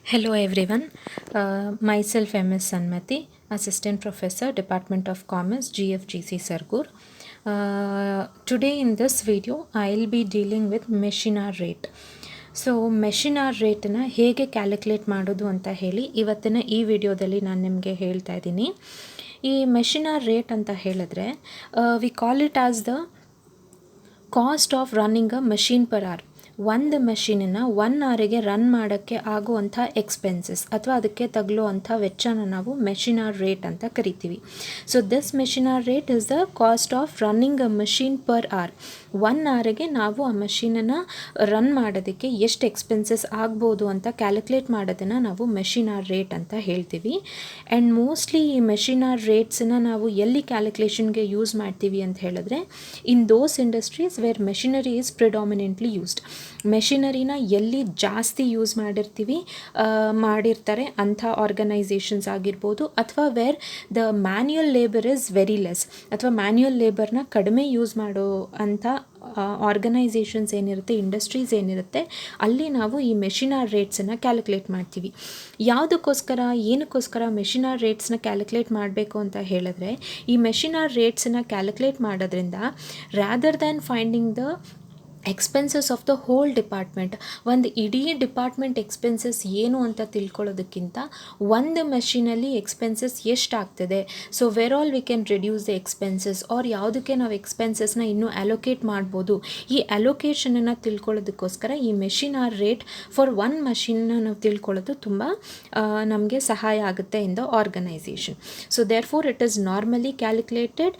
Hello everyone, myself MS Sanmati, Assistant Professor, Department of Commerce, GFGC Sargur. Today in this video, I'll be dealing with machine hour rate. So machine hour ರೇಟನ್ನು ಹೇಗೆ calculate ಮಾಡೋದು ಅಂತ ಹೇಳಿ ಇವತ್ತಿನ ಈ ವಿಡಿಯೋದಲ್ಲಿ ನಾನು ನಿಮಗೆ ಹೇಳ್ತಾ ಇದ್ದೀನಿ. ಈ ಮೆಷಿನಾರ್ ರೇಟ್ ಅಂತ ಹೇಳಿದ್ರೆ we call it as the cost of running a machine per hour. ಒಂದು ಮೆಷಿನನ್ನು 1 ಅವರಿಗೆ ರನ್ ಮಾಡೋಕ್ಕೆ ಆಗುವಂಥ ಎಕ್ಸ್ಪೆನ್ಸಸ್ ಅಥವಾ ಅದಕ್ಕೆ ತಗಲುವಂಥ ವೆಚ್ಚನ ನಾವು ಮೆಷಿನಾರ್ ರೇಟ್ ಅಂತ ಕರಿತೀವಿ. So this machine hour rate is the cost of running a machine per hour. 1 ಅವರಿಗೆ ನಾವು ಆ ಮಷೀನನ್ನು ರನ್ ಮಾಡೋದಕ್ಕೆ ಎಷ್ಟು ಎಕ್ಸ್ಪೆನ್ಸಸ್ ಆಗ್ಬೋದು ಅಂತ ಕ್ಯಾಲ್ಕುಲೇಟ್ ಮಾಡೋದನ್ನು ನಾವು ಮೆಷಿನಾರ್ ರೇಟ್ ಅಂತ ಹೇಳ್ತೀವಿ. ಆ್ಯಂಡ್ ಮೋಸ್ಟ್ಲಿ ಈ ಮೆಷಿನಾರ್ ರೇಟ್ಸನ್ನು ನಾವು ಎಲ್ಲಿ ಕ್ಯಾಲ್ಕುಲೇಷನ್ಗೆ ಯೂಸ್ ಮಾಡ್ತೀವಿ ಅಂತ ಹೇಳಿದ್ರೆ in those industries where machinery is predominantly used. ಮೆಷಿನರಿನ ಎಲ್ಲಿ ಜಾಸ್ತಿ ಯೂಸ್ ಮಾಡಿರ್ತಾರೆ ಅಂಥ ಆರ್ಗನೈಸೇಷನ್ಸ್ ಆಗಿರ್ಬೋದು, ಅಥವಾ where the manual labour is very less, ಅಥವಾ ಮ್ಯಾನ್ಯುಯಲ್ ಲೇಬರ್ನ ಕಡಿಮೆ ಯೂಸ್ ಮಾಡೋ ಅಂಥ ಆರ್ಗನೈಸೇಷನ್ಸ್ ಏನಿರುತ್ತೆ, ಇಂಡಸ್ಟ್ರೀಸ್ ಏನಿರುತ್ತೆ, ಅಲ್ಲಿ ನಾವು ಈ ಮೆಷಿನಾರ್ ರೇಟ್ಸನ್ನು ಕ್ಯಾಲ್ಕುಲೇಟ್ ಮಾಡ್ತೀವಿ. ಏನಕ್ಕೋಸ್ಕರ ಮೆಷಿನಾರ್ ರೇಟ್ಸ್ನ ಕ್ಯಾಲ್ಕುಲೇಟ್ ಮಾಡಬೇಕು ಅಂತ ಹೇಳಿದ್ರೆ, ಈ ಮೆಷಿನಾರ್ ರೇಟ್ಸನ್ನು ಕ್ಯಾಲ್ಕುಲೇಟ್ ಮಾಡೋದ್ರಿಂದ rather than finding the expenses of the whole department, ಒಂದು ಇಡೀ ಡಿಪಾರ್ಟ್ಮೆಂಟ್ ಎಕ್ಸ್ಪೆನ್ಸಸ್ ಏನು ಅಂತ ತಿಳ್ಕೊಳ್ಳೋದಕ್ಕಿಂತ ಒಂದು ಮೆಷಿನಲ್ಲಿ ಎಕ್ಸ್ಪೆನ್ಸಸ್ ಎಷ್ಟಾಗ್ತದೆ, so where all we can reduce the expenses or ಯಾವುದಕ್ಕೆ ನಾವು ಎಕ್ಸ್ಪೆನ್ಸಸ್ನ ಇನ್ನೂ ಅಲೋಕೇಟ್ ಮಾಡ್ಬೋದು, ಈ ಅಲೋಕೇಶನನ್ನು ತಿಳ್ಕೊಳ್ಳೋದಕ್ಕೋಸ್ಕರ ಈ ಮೆಷಿನಾರ್ ರೇಟ್ ಫಾರ್ ಒನ್ ಮಷಿನ್ನ ನಾವು ತಿಳ್ಕೊಳ್ಳೋದು ತುಂಬ ನಮಗೆ ಸಹಾಯ ಆಗುತ್ತೆ in the organisation. So therefore it is normally calculated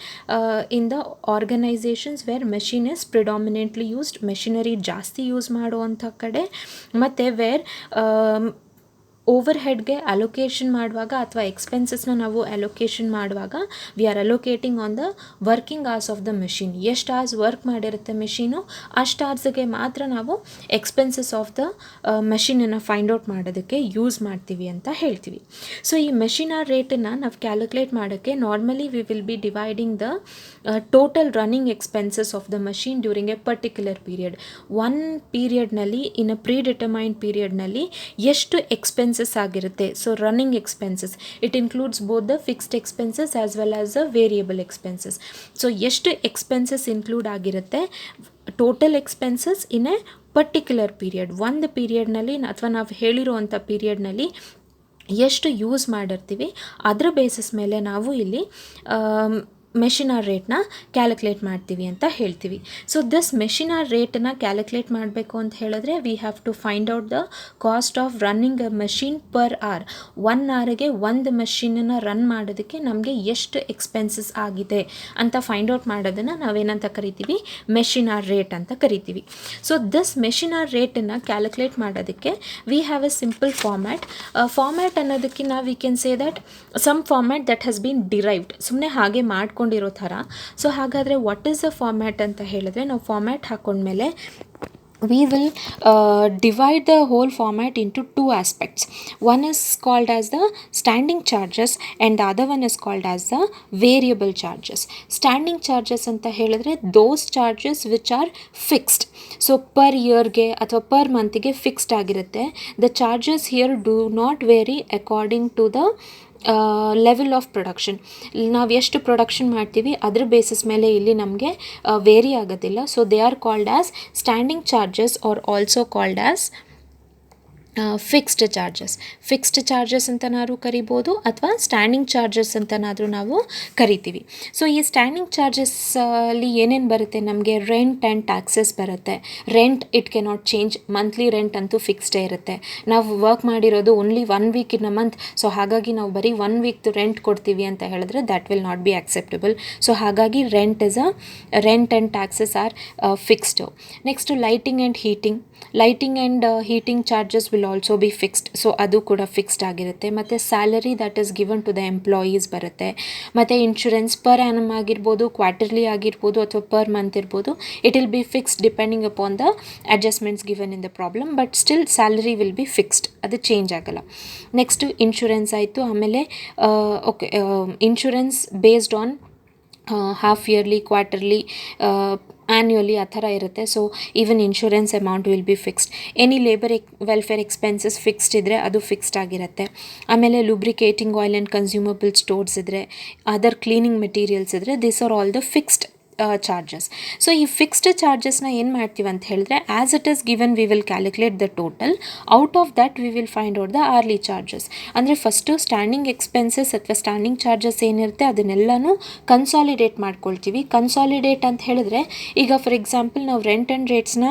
in the organisations where machine is predominantly use, machinery ಜಾಸ್ತಿ ಯೂಸ್ ಮಾಡುವಂಥ ಕಡೆ, ಮತ್ತು ವೇರ್ ಓವರ್ ಹೆಡ್ಗೆ ಅಲೋಕೇಶನ್ ಮಾಡುವಾಗ ಅಥವಾ ಎಕ್ಸ್ಪೆನ್ಸಸ್ನ ನಾವು ಅಲೋಕೇಶನ್ ಮಾಡುವಾಗ we are allocating on the working hours of the machine. ಎಷ್ಟು hours work ಮಾಡಿರುತ್ತೆ ಮೆಷಿನು, ಅಷ್ಟು ಅವರ್ಸ್ಗೆ ಮಾತ್ರ ನಾವು ಎಕ್ಸ್ಪೆನ್ಸಸ್ ಆಫ್ ದ ಮೆಷಿನನ್ನು ಫೈಂಡ್ ಔಟ್ ಮಾಡೋದಕ್ಕೆ ಯೂಸ್ ಮಾಡ್ತೀವಿ ಅಂತ ಹೇಳ್ತೀವಿ. ಸೊ ಈ ಮೆಷಿನಾರ್ ರೇಟನ್ನು ನಾವು ಕ್ಯಾಲ್ಕುಲೇಟ್ ಮಾಡೋಕ್ಕೆ normally we will be dividing the total running expenses of the machine during a particular period. One ಪೀರಿಯಡ್ನಲ್ಲಿ, ಇನ್ ಅ ಪ್ರೀ ಡಿಟರ್ಮೈನ್ಡ್ ಪೀರಿಯಡ್ನಲ್ಲಿ ಎಷ್ಟು ಎಕ್ಸ್ಪೆನ್ಸಸ್ ಆಗಿರುತ್ತೆ. So running expenses it includes both the fixed expenses as well as the variable expenses. So ಎಷ್ಟು expenses include ಆಗಿರುತ್ತೆ, total expenses in a particular period, ಒಂದು ಪೀರಿಯಡ್ನಲ್ಲಿ ಅಥವಾ ನಾವು ಹೇಳಿರುವಂಥ ಪೀರಿಯಡ್ನಲ್ಲಿ ಎಷ್ಟು ಯೂಸ್ ಮಾಡಿರ್ತೀವಿ ಅದರ ಬೇಸಿಸ್ ಮೇಲೆ ನಾವು ಇಲ್ಲಿ ಮೆಷಿನಾರ್ ರೇಟ್ನ ಕ್ಯಾಲ್ಕುಲೇಟ್ ಮಾಡ್ತೀವಿ ಅಂತ ಹೇಳ್ತೀವಿ. ಸೊ ದಿಸ್ ಮೆಷಿನಾರ್ ರೇಟನ್ನು ಕ್ಯಾಲ್ಕುಲೇಟ್ ಮಾಡಬೇಕು ಅಂತ ಹೇಳಿದ್ರೆ we have to find out the cost of running a machine per hour. 1 ಅವರಿಗೆ ಒಂದು ಮಷೀನನ್ನು ರನ್ ಮಾಡೋದಕ್ಕೆ ನಮಗೆ ಎಷ್ಟು ಎಕ್ಸ್ಪೆನ್ಸಸ್ ಆಗಿದೆ ಅಂತ ಫೈಂಡ್ ಔಟ್ ಮಾಡೋದನ್ನು ನಾವೇನಂತ ಕರಿತೀವಿ, ಮೆಷಿನಾರ್ ರೇಟ್ ಅಂತ ಕರಿತೀವಿ. ಸೊ ದಿಸ್ ಮೆಷಿನಾರ್ ರೇಟನ್ನು ಕ್ಯಾಲ್ಕುಲೇಟ್ ಮಾಡೋದಕ್ಕೆ we have a simple format ಅನ್ನೋದಕ್ಕಿಂತ we can say that some format that has been derived, ಸುಮ್ಮನೆ ಹಾಗೆ ಮಾಡ್ಕೊಂಡಿರೋ ಥರ. ಸೊ ಹಾಗಾದರೆ ವಾಟ್ ಈಸ್ ಅ ಫಾರ್ಮ್ಯಾಟ್ ಅಂತ ಹೇಳಿದ್ರೆ, ನಾವು format ಹಾಕೊಂಡ್ಮೇಲೆ we will divide the whole format into two aspects. One is called as the standing charges and the other one is called as the variable charges. Standing charges anta helidre those charges which are fixed, so per year ge athwa per month ge fixed agirutte. The charges here do not vary according to the level of production. ನಾವು ಎಷ್ಟು production ಮಾಡ್ತೀವಿ ಅದ್ರ basis ಮೇಲೆ ಇಲ್ಲಿ ನಮಗೆ vary ಆಗೋದಿಲ್ಲ. So they are called as standing charges are also called as fixed charges ಅಂತನಾದ್ರೂ ಕರಿಬೋದು ಅಥವಾ ಸ್ಟ್ಯಾಂಡಿಂಗ್ ಚಾರ್ಜಸ್ ಅಂತನಾದರೂ ನಾವು ಕರಿತೀವಿ. ಸೊ ಈ ಸ್ಟ್ಯಾಂಡಿಂಗ್ ಚಾರ್ಜಸ್ ಅಲ್ಲಿ ಏನೇನು ಬರುತ್ತೆ, ನಮಗೆ ರೆಂಟ್ ಆ್ಯಂಡ್ ಟ್ಯಾಕ್ಸಸ್ ಬರುತ್ತೆ. Rent it cannot change, monthly rent ಅಂತೂ ಫಿಕ್ಸ್ಡೇ ಇರುತ್ತೆ. ನಾವು ವರ್ಕ್ ಮಾಡಿರೋದು only 1 week in a month, so ಹಾಗಾಗಿ ನಾವು ಬರೀ 1 ವೀಕ್ದು ರೆಂಟ್ ಕೊಡ್ತೀವಿ ಅಂತ ಹೇಳಿದ್ರೆ that will not be acceptable. So ಹಾಗಾಗಿ rent and taxes are fixed. Next lighting and heating charges will also be fixed. So ಅದು ಕೂಡ ಫಿಕ್ಸ್ಡ್ ಆಗಿರುತ್ತೆ. ಮತ್ತು salary that is given to the employees ಬರುತ್ತೆ. ಮತ್ತು ಇನ್ಶೂರೆನ್ಸ್ ಪರ್ ಆ್ಯನಮ್ ಆಗಿರ್ಬೋದು, quarterly ಆಗಿರ್ಬೋದು ಅಥವಾ ಪರ್ ಮಂತ್ ಇರ್ಬೋದು, it will be fixed depending upon the adjustments given in the problem, but still salary will be fixed, ಅದು change ಆಗಲ್ಲ. Next insurance ಆಯಿತು. ಆಮೇಲೆ insurance based on half yearly, quarterly annually ಆ ಥರ ಇರುತ್ತೆ. So even insurance amount will be fixed. Any labour welfare expenses fixed ಇದ್ದರೆ ಅದು fixed ಆಗಿರುತ್ತೆ. ಆಮೇಲೆ lubricating oil and consumable stores ಇದ್ದರೆ, ಅದರ್ ಕ್ಲೀನಿಂಗ್ ಮೆಟೀರಿಯಲ್ಸ್ ಇದ್ದರೆ, this are all the fixed charges. So ಈ ಫಿಕ್ಸ್ಡ್ ಚಾರ್ಜಸ್ನ ಏನು ಮಾಡ್ತೀವಿ ಅಂತ ಹೇಳಿದ್ರೆ, as it is given we will calculate the total. Out of that we will find out the early charges. ಅಂದರೆ first standing expenses ಅಥವಾ standing charges ಏನಿರುತ್ತೆ ಅದನ್ನೆಲ್ಲನೂ consolidate ಮಾಡ್ಕೊಳ್ತೀವಿ. Consolidate ಅಂತ ಹೇಳಿದ್ರೆ, ಈಗ ಫಾರ್ ಎಕ್ಸಾಂಪಲ್ ನಾವು ರೆಂಟ್ ಆ್ಯಂಡ್ ರೇಟ್ಸ್ನ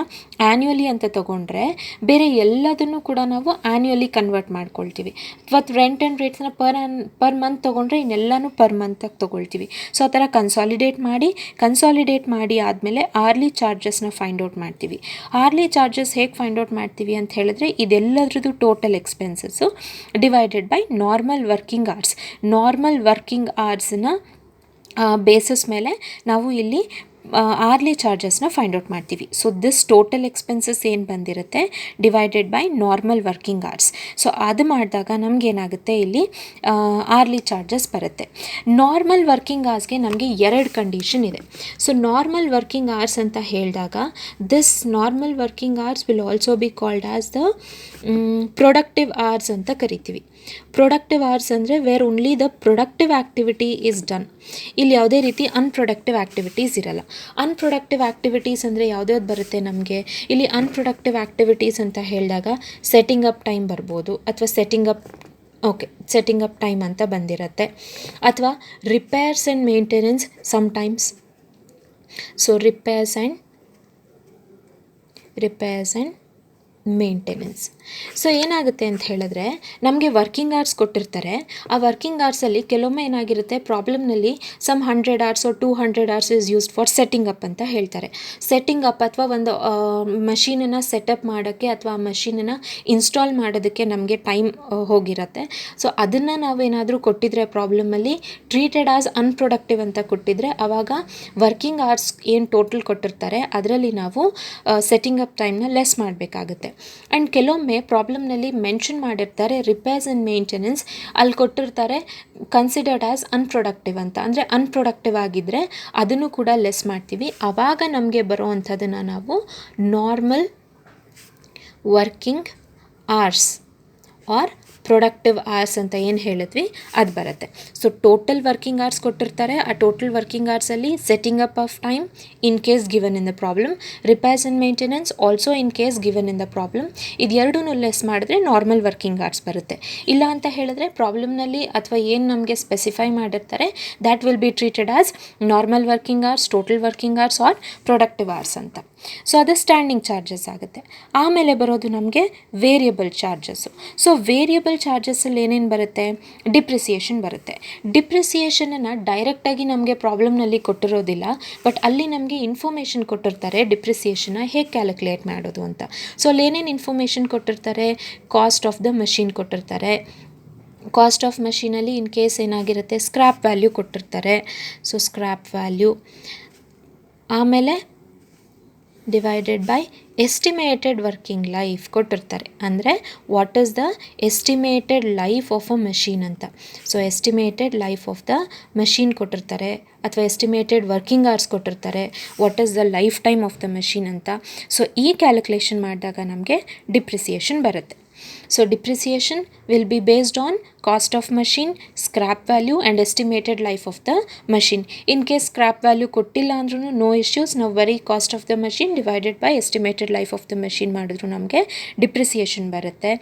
ಆ್ಯನ್ಯುವಲಿ ಅಂತ ತೊಗೊಂಡ್ರೆ ಬೇರೆ ಎಲ್ಲದನ್ನು ಕೂಡ ನಾವು ಆ್ಯನ್ಯುವಲಿ ಕನ್ವರ್ಟ್ ಮಾಡ್ಕೊಳ್ತೀವಿ. ಅಥವಾ ರೆಂಟ್ ಆ್ಯಂಡ್ ರೇಟ್ಸ್ನ ಪರ್ ಮಂತ್ ತೊಗೊಂಡ್ರೆ ಇನ್ನೆಲ್ಲನೂ ಪರ್ ಮಂತಾಗಿ ತೊಗೊಳ್ತೀವಿ. ಸೊ ಆ ಥರ ಕನ್ಸಾಲಿಡೇಟ್ ಮಾಡಿ ಆದಮೇಲೆ ಆರ್ಲಿ ಚಾರ್ಜಸ್ನ ಫೈಂಡ್ ಔಟ್ ಮಾಡ್ತೀವಿ. ಆರ್ಲಿ ಚಾರ್ಜಸ್ ಹೇಗೆ ಫೈಂಡ್ ಔಟ್ ಮಾಡ್ತೀವಿ ಅಂತ ಹೇಳಿದ್ರೆ, ಇದೆಲ್ಲದ್ರದ್ದು total expenses divided by normal working hours. Normal working ಅವರ್ಸ್ನ ಬೇಸಿಸ್ ಮೇಲೆ ನಾವು ಇಲ್ಲಿ ಆರ್ಲಿ ಚಾರ್ಜಸ್ನ ಫೈಂಡ್ ಔಟ್ ಮಾಡ್ತೀವಿ. ಸೊ ದಿಸ್ ಟೋಟಲ್ ಎಕ್ಸ್ಪೆನ್ಸಸ್ ಏನು ಬಂದಿರುತ್ತೆ divided by normal working hours. So ಅದು ಮಾಡಿದಾಗ ನಮಗೇನಾಗುತ್ತೆ, ಇಲ್ಲಿ ಆರ್ಲಿ ಚಾರ್ಜಸ್ ಬರುತ್ತೆ. ನಾರ್ಮಲ್ ವರ್ಕಿಂಗ್ ಅವರ್ಸ್ಗೆ ನಮಗೆ 2 ಕಂಡೀಷನ್ ಇದೆ. ಸೊ ನಾರ್ಮಲ್ ವರ್ಕಿಂಗ್ ಅವರ್ಸ್ ಅಂತ ಹೇಳಿದಾಗ, this normal working hours will also be called as the productive hours ಅಂತ ಕರಿತೀವಿ. ಪ್ರೊಡಕ್ಟಿವ್ ಅವರ್ಸ್ ಅಂದರೆ where only the productive activity is done. ಇಲ್ಲಿ ಯಾವುದೇ ರೀತಿ ಅನ್ಪ್ರೊಡಕ್ಟಿವ್ ಆ್ಯಕ್ಟಿವಿಟೀಸ್ ಇರಲ್ಲ. ಅನ್ಪ್ರೊಡಕ್ಟಿವ್ ಆ್ಯಕ್ಟಿವಿಟೀಸ್ ಅಂದರೆ ಯಾವುದ್ಯಾವ್ದು ಬರುತ್ತೆ ನಮಗೆ? ಇಲ್ಲಿ ಅನ್ಪ್ರೊಡಕ್ಟಿವ್ ಆ್ಯಕ್ಟಿವಿಟೀಸ್ ಅಂತ ಹೇಳಿದಾಗ ಸೆಟ್ಟಿಂಗ್ ಅಪ್ ಟೈಮ್ ಬರ್ಬೋದು, ಅಥವಾ ಸೆಟ್ಟಿಂಗ್ ಅಪ್ ಟೈಮ್ ಅಂತ ಬಂದಿರುತ್ತೆ, ಅಥವಾ repairs and maintenance sometimes. So repairs and maintenance. So ಏನಾಗುತ್ತೆ ಅಂತ ಹೇಳಿದ್ರೆ, ನಮಗೆ ವರ್ಕಿಂಗ್ ಅವರ್ಸ್ ಕೊಟ್ಟಿರ್ತಾರೆ. ಆ ವರ್ಕಿಂಗ್ ಅವರ್ಸಲ್ಲಿ ಕೆಲವೊಮ್ಮೆ ಏನಾಗಿರುತ್ತೆ, ಪ್ರಾಬ್ಲಮ್ನಲ್ಲಿ some 100 hours or 200 hours is used for setting up ಅಂತ ಹೇಳ್ತಾರೆ. ಸೆಟ್ಟಿಂಗ್ ಅಪ್ ಅಥವಾ ಒಂದು ಮಷೀನನ್ನು ಸೆಟಪ್ ಮಾಡೋಕ್ಕೆ ಅಥವಾ ಆ ಮಷೀನನ್ನು ಇನ್ಸ್ಟಾಲ್ ಮಾಡೋದಕ್ಕೆ ನಮಗೆ ಟೈಮ್ ಹೋಗಿರುತ್ತೆ. ಸೊ ಅದನ್ನು ನಾವೇನಾದರೂ ಕೊಟ್ಟಿದ್ರೆ ಪ್ರಾಬ್ಲಮಲ್ಲಿ ಟ್ರೀಟೆಡ್ ಆಸ್ ಅನ್ಪ್ರೊಡಕ್ಟಿವ್ ಅಂತ ಕೊಟ್ಟಿದ್ರೆ, ಆವಾಗ ವರ್ಕಿಂಗ್ ಅವರ್ಸ್ ಏನು ಟೋಟಲ್ ಕೊಟ್ಟಿರ್ತಾರೆ ಅದರಲ್ಲಿ ನಾವು ಸೆಟ್ಟಿಂಗ್ ಅಪ್ ಟೈಮ್ನ ಲೆಸ್ ಮಾಡಬೇಕಾಗುತ್ತೆ. ಆ್ಯಂಡ್ ಕೆಲವೊಮ್ಮೆ ಪ್ರಾಬ್ಲಮ್ನಲ್ಲಿ ಮೆನ್ಷನ್ ಮಾಡಿರ್ತಾರೆ ರಿಪೇರ್ಸ್ ಆ್ಯಂಡ್ ಮೇಂಟೆನೆನ್ಸ್, ಅಲ್ಲಿ ಕೊಟ್ಟಿರ್ತಾರೆ ಕನ್ಸಿಡರ್ಡ್ ಆಸ್ ಅನ್ಪ್ರೊಡಕ್ಟಿವ್ ಅಂತ. ಅಂದರೆ ಅನ್ಪ್ರೊಡಕ್ಟಿವ್ ಆಗಿದ್ದರೆ ಅದನ್ನು ಕೂಡ ಲೆಸ್ ಮಾಡ್ತೀವಿ. ಆವಾಗ ನಮಗೆ ಬರೋ ಅಂಥದ್ದನ್ನು ನಾವು normal working hours or productive hours ಅಂತ ಏನು ಹೇಳಿದ್ವಿ ಅದು ಬರುತ್ತೆ. ಸೊ ಟೋಟಲ್ ವರ್ಕಿಂಗ್ ಅವರ್ಸ್ ಕೊಟ್ಟಿರ್ತಾರೆ. ಆ ಟೋಟಲ್ ವರ್ಕಿಂಗ್ ಅವರ್ಸಲ್ಲಿ setting up of time in case given in the problem, repairs and maintenance also in case given in the problem. ಇದೆರಡೂ less ಮಾಡಿದ್ರೆ ನಾರ್ಮಲ್ ವರ್ಕಿಂಗ್ ಅವರ್ಸ್ ಬರುತ್ತೆ. ಇಲ್ಲ ಅಂತ ಹೇಳಿದ್ರೆ ಪ್ರಾಬ್ಲಮ್ನಲ್ಲಿ ಅಥವಾ ಏನು ನಮಗೆ ಸ್ಪೆಸಿಫೈ ಮಾಡಿರ್ತಾರೆ that will be treated as normal working hours, total working hours or productive hours ಅಂತ. ಸೊ ಅದು ಸ್ಟ್ಯಾಂಡಿಂಗ್ ಚಾರ್ಜಸ್ ಆಗುತ್ತೆ. ಆಮೇಲೆ ಬರೋದು ನಮಗೆ ವೇರಿಯಬಲ್ ಚಾರ್ಜಸ್ಸು. ಸೊ ವೇರಿಯಬಲ್ ಚಾರ್ಜಸ್ಸಲ್ಲಿ ಏನೇನು ಬರುತ್ತೆ? ಡಿಪ್ರಿಸಿಯೇಷನ್ ಬರುತ್ತೆ. ಡಿಪ್ರಿಸಿಯೇಷನನ್ನು ಡೈರೆಕ್ಟಾಗಿ ನಮಗೆ ಪ್ರಾಬ್ಲಮ್ನಲ್ಲಿ ಕೊಟ್ಟಿರೋದಿಲ್ಲ, ಬಟ್ ಅಲ್ಲಿ ನಮಗೆ ಇನ್ಫಾರ್ಮೇಷನ್ ಕೊಟ್ಟಿರ್ತಾರೆ ಡಿಪ್ರಿಸಿಯೇಷನ್ನ ಹೇಗೆ ಕ್ಯಾಲ್ಕುಲೇಟ್ ಮಾಡೋದು ಅಂತ. ಸೊ ಅಲ್ಲಿ ಏನೇನು ಇನ್ಫಾರ್ಮೇಷನ್ ಕೊಟ್ಟಿರ್ತಾರೆ? ಕಾಸ್ಟ್ ಆಫ್ ದ ಮಷೀನ್ ಕೊಟ್ಟಿರ್ತಾರೆ. ಕಾಸ್ಟ್ ಆಫ್ ಮಷೀನಲ್ಲಿ ಇನ್ ಕೇಸ್ ಏನಾಗಿರುತ್ತೆ, ಸ್ಕ್ರ್ಯಾಪ್ ವ್ಯಾಲ್ಯೂ ಕೊಟ್ಟಿರ್ತಾರೆ. ಸೊ ಸ್ಕ್ರ್ಯಾಪ್ ವ್ಯಾಲ್ಯೂ, ಆಮೇಲೆ divided by estimated working life ಕೊಟ್ಟಿರ್ತಾರೆ. ಅಂದರೆ what is the estimated life of a machine ಅಂತ. So estimated life of the machine ಕೊಟ್ಟಿರ್ತಾರೆ, ಅಥವಾ ಎಸ್ಟಿಮೇಟೆಡ್ ವರ್ಕಿಂಗ್ ಅವರ್ಸ್ ಕೊಟ್ಟಿರ್ತಾರೆ, what is the life time of the machine ಅಂತ. So ಈ calculation ಮಾಡಿದಾಗ ನಮಗೆ ಡಿಪ್ರಿಸಿಯೇಷನ್ ಬರುತ್ತೆ. So depreciation will be based on cost of machine, scrap value and estimated life of the machine. In case scrap value kottilla andru no issues, now very cost of the machine divided by estimated life of the machine ಮಾಡಿದ್ರು ನಮಗೆ depreciation ಬರುತ್ತೆ.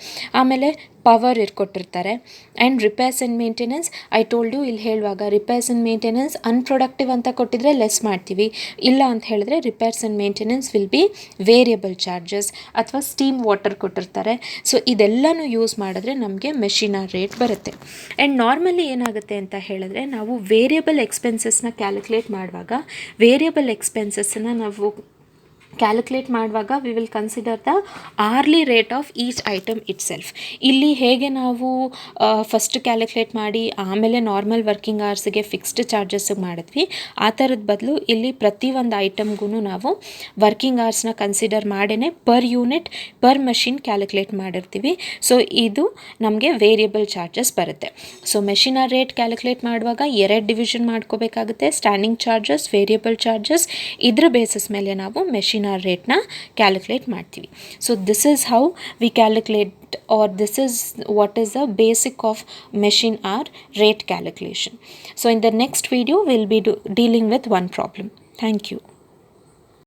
ಆಮೇಲೆ power ಕೊಟ್ಟಿರ್ತಾರೆ. And repairs and maintenance I told you, ಇಲ್ಲಿ ಹೇಳುವಾಗ repairs and maintenance unproductive ಅಂತ ಕೊಟ್ಟಿದ್ರೆ less ಮಾಡ್ತೀವಿ. ಇಲ್ಲ ಅಂತ ಹೇಳಿದ್ರೆ repairs and maintenance will be variable charges, ಅಥವಾ ಸ್ಟೀಮ್ ವಾಟರ್ ಕೊಟ್ಟಿರ್ತಾರೆ. ಸೊ ಇದೆಲ್ಲನೂ ಯೂಸ್ ಮಾಡಿದ್ರೆ ನಮಗೆ ಮೆಷಿನರ್ ರೇಟ್ ಬರುತ್ತೆ. ಆ್ಯಂಡ್ ನಾರ್ಮಲಿ ಏನಾಗುತ್ತೆ ಅಂತ ಹೇಳಿದ್ರೆ, ನಾವು ವೇರಿಯಬಲ್ ಎಕ್ಸ್ಪೆನ್ಸಸ್ನ ಕ್ಯಾಲ್ಕುಲೇಟ್ ಮಾಡುವಾಗ ವೇರಿಯಬಲ್ ಎಕ್ಸ್ಪೆನ್ಸಸ್ಸನ್ನು ನಾವು ಕ್ಯಾಲ್ಕುಲೇಟ್ ಮಾಡುವಾಗ we will consider the early rate of each item it self. ಇಲ್ಲಿ ಹೇಗೆ ನಾವು ಫಸ್ಟ್ ಕ್ಯಾಲ್ಕುಲೇಟ್ ಮಾಡಿ ಆಮೇಲೆ ನಾರ್ಮಲ್ ವರ್ಕಿಂಗ್ ಅವರ್ಸಿಗೆ ಫಿಕ್ಸ್ಡ್ ಚಾರ್ಜಸ್ಸಿಗೆ ಮಾಡಿದ್ವಿ, ಆ ಥರದ ಬದಲು ಇಲ್ಲಿ ಪ್ರತಿ ಒಂದು ಐಟಮ್ಗೂ ನಾವು ವರ್ಕಿಂಗ್ ಅವರ್ಸ್ನ ಕನ್ಸಿಡರ್ ಮಾಡೇ per unit per machine calculate ಮಾಡಿರ್ತೀವಿ. ಸೊ ಇದು ನಮಗೆ ವೇರಿಯಬಲ್ ಚಾರ್ಜಸ್ ಬರುತ್ತೆ. So machine hour rate calculate ಮಾಡುವಾಗ 2 ಡಿವಿಷನ್ ಮಾಡ್ಕೋಬೇಕಾಗುತ್ತೆ, ಸ್ಟ್ಯಾಂಡಿಂಗ್ ಚಾರ್ಜಸ್, ವೇರಿಯಬಲ್ ಚಾರ್ಜಸ್. ಇದ್ರ ಬೇಸಿಸ್ ಮೇಲೆ ನಾವು ಮೆಷಿನ್ ಅವರ್ ರೇಟ್ನ ಕ್ಯಾಲ್ಕುಲೇಟ್ ಮಾಡ್ತೀವಿ. So this is how we calculate, or this is what is the basic of machine hour rate calculation. So in the next video we'll be dealing with one problem. Thank you.